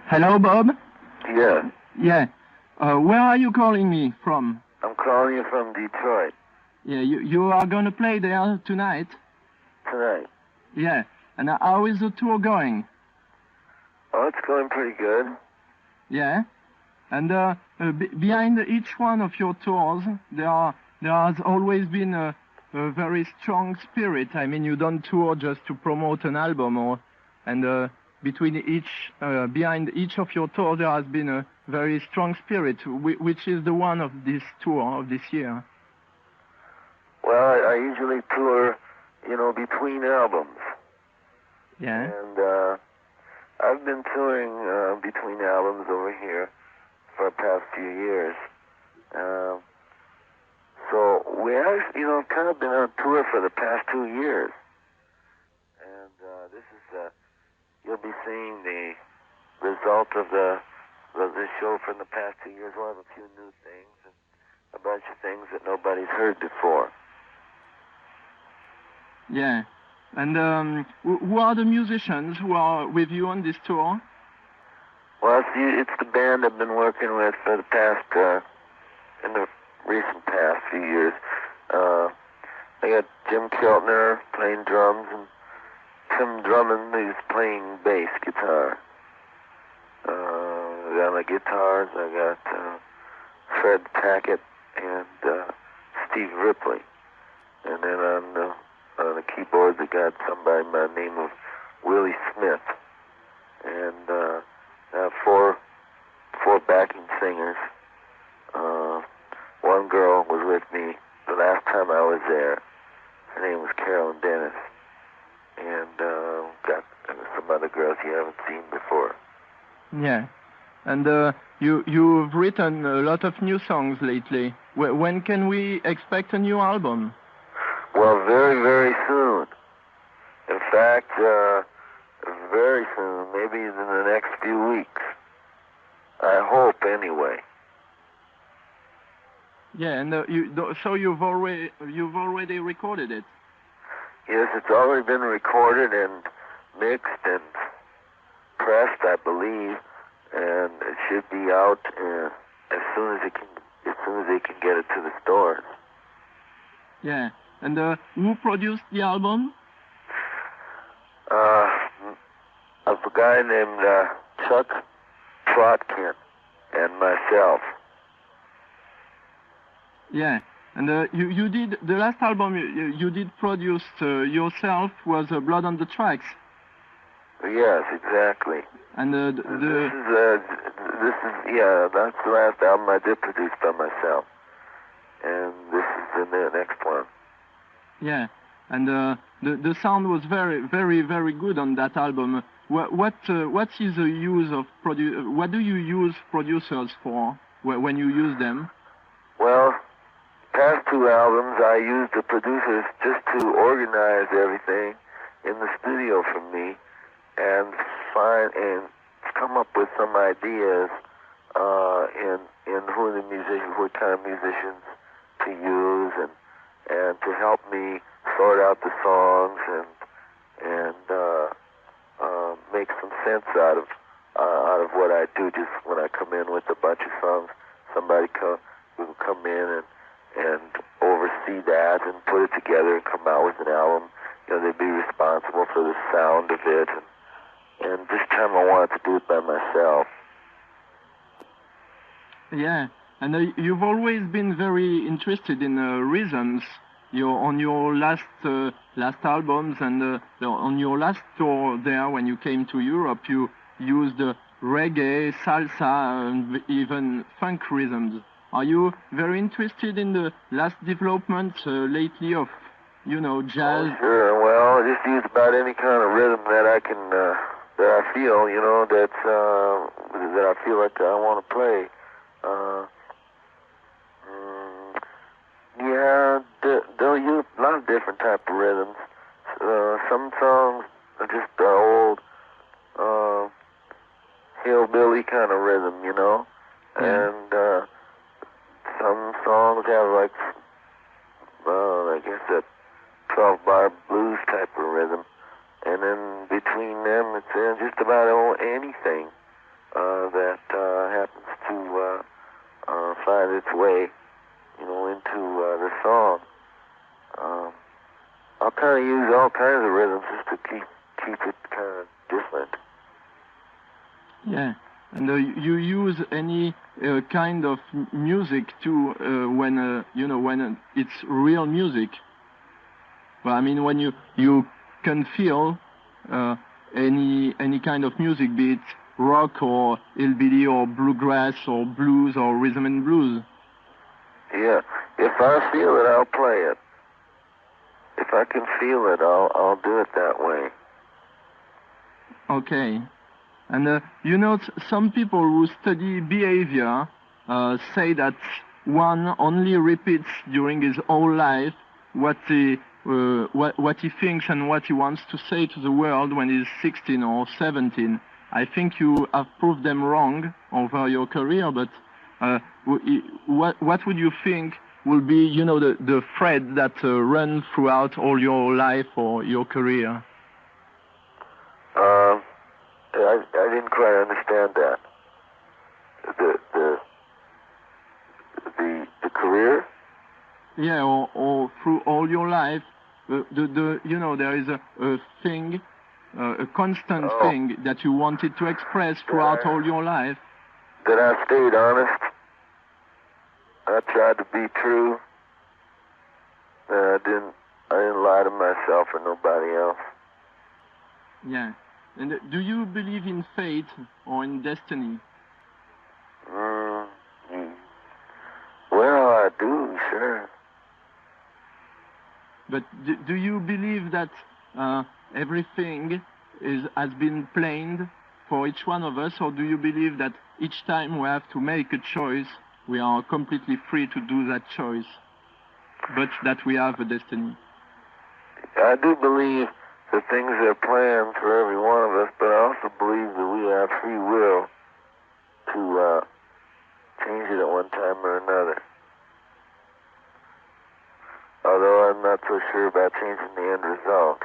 Hello, Bob? Yeah. Yeah. Where are you calling me from? I'm calling you from Detroit. Yeah, you are gonna play there tonight? Tonight. Yeah. And how is the tour going? Oh, it's going pretty good. Yeah. And behind each one of your tours, there has always been a very strong spirit. I mean, you don't tour just to promote an album, behind each of your tours, there has been a very strong spirit. Which is the one of this tour of this year? Well, I usually tour, between albums. Yeah. And I've been touring between albums over here for the past few years. So we have, kind of been on tour for the past 2 years. And this is, you'll be seeing the result of the show from the past 2 years. We'll have a few new things and a bunch of things that nobody's heard before. Yeah. And who are the musicians who are with you on this tour? Well, it's the band I've been working with for the past, in the recent past few years. I got Jim Keltner playing drums and Tim Drummond, who's playing bass guitar. On the guitars, I got Fred Tackett and Steve Ripley. And then on the keyboards, I got somebody by the name of Willie Smith. And I have four backing singers. One girl was with me the last time I was there. Her name was Carolyn Dennis. And got some other girls you haven't seen before. Yeah. And you've written a lot of new songs lately. When can we expect a new album? Well, very, very soon. In fact, very soon, maybe in the next few weeks. I hope, anyway. Yeah, and so you've already recorded it. Yes, it's already been recorded and mixed and pressed, I believe, and it should be out as soon as they can get it to the stores. Yeah, and who produced the album? A guy named Chuck Trotkin and myself. Yeah, and you did the last album you did produce yourself was Blood on the Tracks. Yes, exactly. And this is that's the last album I did produce by myself, and this is the next one. Yeah, and the sound was very, very, very good on that album. What is the use of what do you use producers for when you use them? Well, past two albums I used the producers just to organize everything in the studio for me and come up with some ideas in what kind of musicians to use and to help me sort out the songs and make some sense out of what I do. Just when I come in with a bunch of songs, somebody will come in and oversee that and put it together and come out with an album. They'd be responsible for the sound of it, and this time I wanted to do it by myself. Yeah, and you've always been very interested in rhythms. On your last albums and on your last tour there, when you came to Europe, you used reggae, salsa, and even funk rhythms. Are you very interested in the last development lately of, jazz? Oh, sure. Well, I just use about any kind of rhythm that I can, that I feel, that I feel like I want to play. Yeah, they'll use a lot of different type of rhythms. Some songs are just old hillbilly kind of rhythm, Yeah. And some songs have like, I guess that 12-bar blues type of rhythm, and then between them it's just about anything. that happens to find its way, into the song. I'll kind of use all kinds of rhythms just to keep it kind of different. Yeah, and you use any kind of music too when when it's real music. Well, I mean when you can feel any kind of music, be it rock or hillbilly or bluegrass or blues or rhythm and blues. Yeah, if I feel it, I'll play it. If I can feel it, I'll do it that way. Okay. And some people who study behavior say that one only repeats during his whole life what he thinks and what he wants to say to the world when he's 16 or 17. I think you have proved them wrong over your career, but what would you think will be, the thread that run throughout all your life or your career? I didn't quite understand that. The career? Yeah, or through all your life, there is a thing, a constant thing that you wanted to express throughout all your life. That I stayed honest. I tried to be true. I didn't lie to myself or nobody else. Yeah. And do you believe in fate or in destiny? Well, I do, sure. But do you believe that everything has been planned for each one of us, or do you believe that each time we have to make a choice, we are completely free to do that choice, but that we have a destiny? I do believe that things are planned for every one of us, but I also believe that we have free will to change it at one time or another. Although I'm not so sure about changing the end result.